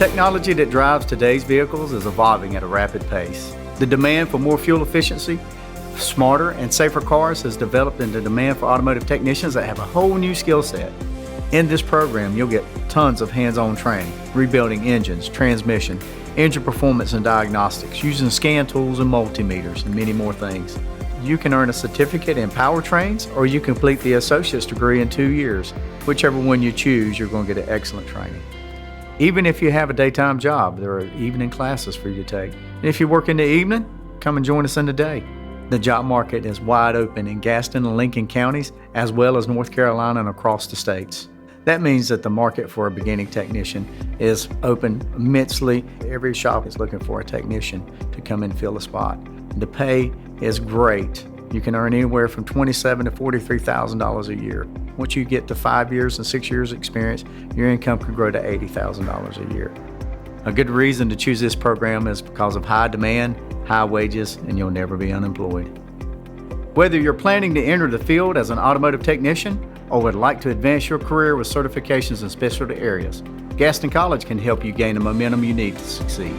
technology that drives today's vehicles is evolving at a rapid pace. The demand for more fuel efficiency, smarter and safer cars has developed into demand for automotive technicians that have a whole new skill set. In this program, you'll get tons of hands-on training, rebuilding engines, transmission, engine performance and diagnostics, using scan tools and multimeters, and many more things. You can earn a certificate in powertrains, or you complete the associate's degree in 2 years. Whichever one you choose, you're going to get an excellent training. Even if you have a daytime job, there are evening classes for you to take. And if you work in the evening, come and join us in the day. The job market is wide open in Gaston and Lincoln counties, as well as North Carolina and across the states. That means that the market for a beginning technician is open immensely. Every shop is looking for a technician to come and fill a spot. The pay is great. You can earn anywhere from $27,000 to $43,000 a year. Once you get to 5 years and 6 years experience, your income could grow to $80,000 a year. A good reason to choose this program is because of high demand, high wages, and you'll never be unemployed. Whether you're planning to enter the field as an automotive technician or would like to advance your career with certifications in specialty areas, Gaston College can help you gain the momentum you need to succeed.